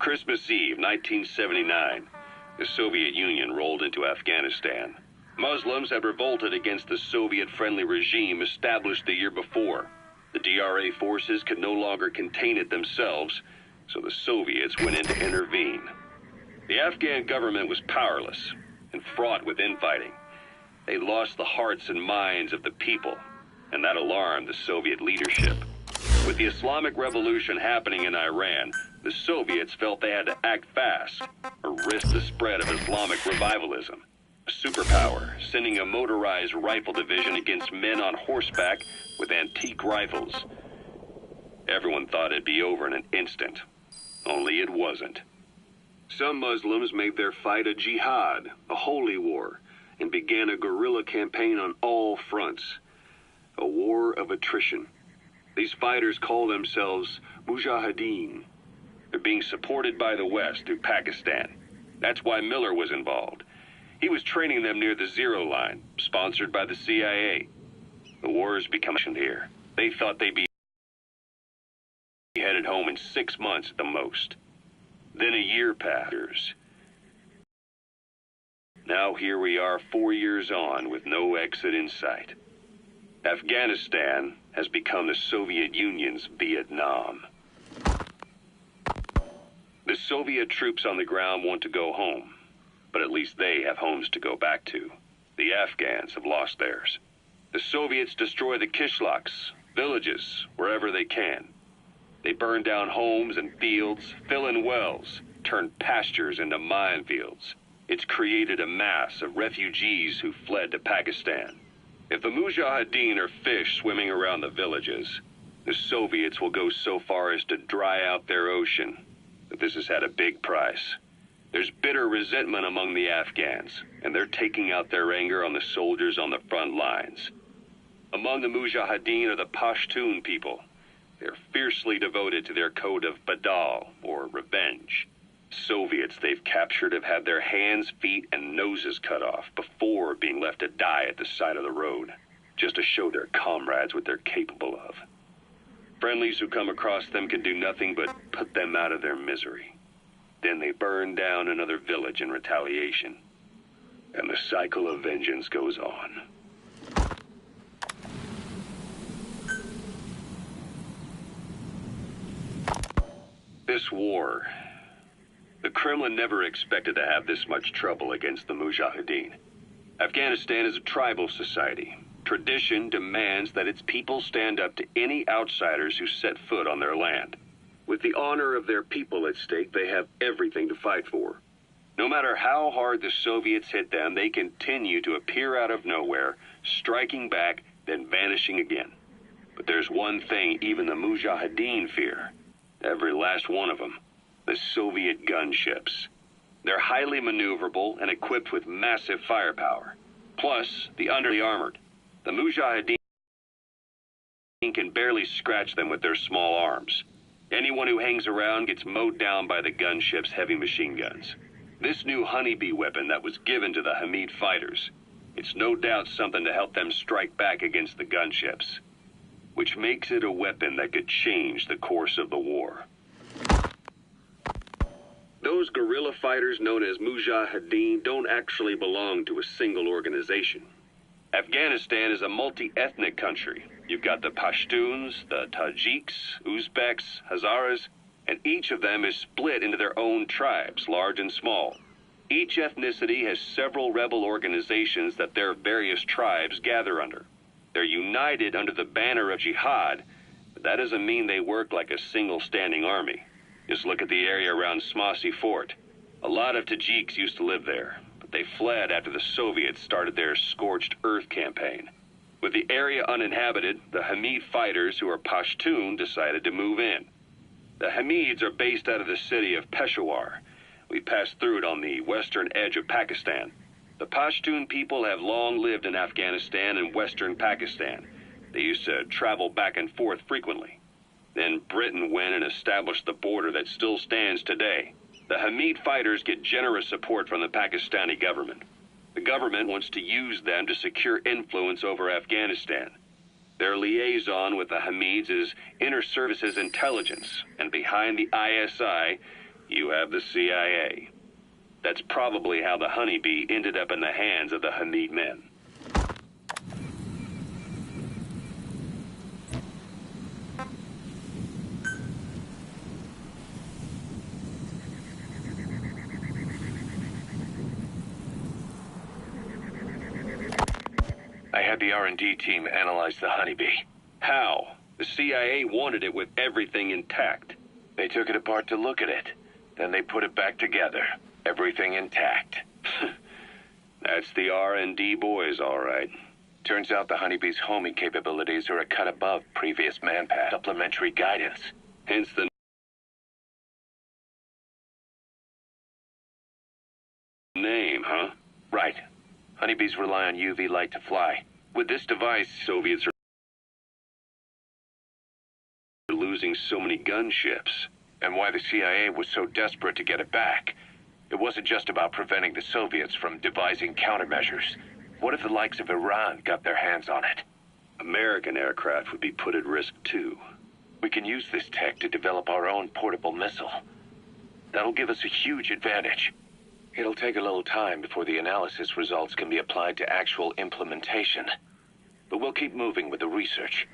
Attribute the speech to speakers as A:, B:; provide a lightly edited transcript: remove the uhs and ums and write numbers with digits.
A: Christmas Eve, 1979, the Soviet Union rolled into Afghanistan. Muslims had revolted against the Soviet-friendly regime established the year before. The DRA forces could no longer contain it themselves, so the Soviets went in to intervene. The Afghan government was powerless and fraught with infighting. They lost the hearts and minds of the people, and that alarmed the Soviet leadership. With the Islamic Revolution happening in Iran, the Soviets felt they had to act fast or risk the spread of Islamic revivalism. A superpower, sending a motorized rifle division against men on horseback with antique rifles. Everyone thought it'd be over in an instant, only it wasn't. Some Muslims made their fight a jihad, a holy war, and began a guerrilla campaign on all fronts. A war of attrition. These fighters call themselves Mujahideen. They're being supported by the West through Pakistan. That's why Miller was involved. He was training them near the Zero Line, sponsored by the CIA. The war has become here. They thought they'd be headed home in 6 months at the most. Then a year passes. Now here we are 4 years on with no exit in sight. Afghanistan has become the Soviet Union's Vietnam. The Soviet troops on the ground want to go home, but at least they have homes to go back to. The Afghans have lost theirs. The Soviets destroy the kishlaks, villages, wherever they can. They burn down homes and fields, fill in wells, turn pastures into minefields. It's created a mass of refugees who fled to Pakistan. If the Mujahideen are fish swimming around the villages, the Soviets will go so far as to dry out their ocean. But this has had a big price. There's bitter resentment among the Afghans, and they're taking out their anger on the soldiers on the front lines. Among the Mujahideen are the Pashtun people. They're fiercely devoted to their code of badal, or revenge. Soviets they've captured have had their hands, feet, and noses cut off before being left to die at the side of the road, just to show their comrades what they're capable of. Friendlies who come across them can do nothing but put them out of their misery. Then they burn down another village in retaliation. And the cycle of vengeance goes on. This war, the Kremlin never expected to have this much trouble against the Mujahideen. Afghanistan is a tribal society. Tradition demands that its people stand up to any outsiders who set foot on their land. With the honor of their people at stake, they have everything to fight for. No matter how hard the Soviets hit them, they continue to appear out of nowhere, striking back, then vanishing again. But there's one thing even the Mujahideen fear. Every last one of them. The Soviet gunships. They're highly maneuverable and equipped with massive firepower. Plus, the underly armored. The Mujahideen can barely scratch them with their small arms. Anyone who hangs around gets mowed down by the gunship's heavy machine guns. This new honeybee weapon that was given to the Hamid fighters, it's no doubt something to help them strike back against the gunships, which makes it a weapon that could change the course of the war. Those guerrilla fighters known as Mujahideen don't actually belong to a single organization. Afghanistan is a multi-ethnic country. You've got the Pashtuns, the Tajiks, Uzbeks, Hazaras, and each of them is split into their own tribes, large and small. Each ethnicity has several rebel organizations that their various tribes gather under. They're united under the banner of jihad, but that doesn't mean they work like a single standing army. Just look at the area around Smasi Fort. A lot of Tajiks used to live there, but they fled after the Soviets started their scorched earth campaign. With the area uninhabited, the Hamid fighters, who are Pashtun, decided to move in. The Hamids are based out of the city of Peshawar. We passed through it on the western edge of Pakistan. The Pashtun people have long lived in Afghanistan and western Pakistan. They used to travel back and forth frequently. Then Britain went and established the border that still stands today. The Hamid fighters get generous support from the Pakistani government. The government wants to use them to secure influence over Afghanistan. Their liaison with the Hamids is Inter-Services Intelligence, and behind the ISI, You have the CIA. That's probably how the honeybee ended up in the hands of the Hamid men.
B: I had the R&D team analyze the honeybee.
A: How? The CIA wanted it with everything intact.
B: They took it apart to look at it. Then they put it back together. Everything intact.
A: That's the R&D boys, all right.
B: Turns out the honeybee's homing capabilities are a cut above previous manpad. Supplementary guidance.
A: Hence the name, huh?
B: Right. Honeybees rely on UV light to fly. With this device,
A: Soviets are losing so many gunships.
B: And why the CIA was so desperate to get it back. It wasn't just about preventing the Soviets from devising countermeasures. What if the likes of Iran got their hands on it?
A: American aircraft would be put at risk, too.
B: We can use this tech to develop our own portable missile. That'll give us a huge advantage. It'll take a little time before the analysis results can be applied to actual implementation. But we'll keep moving with the research.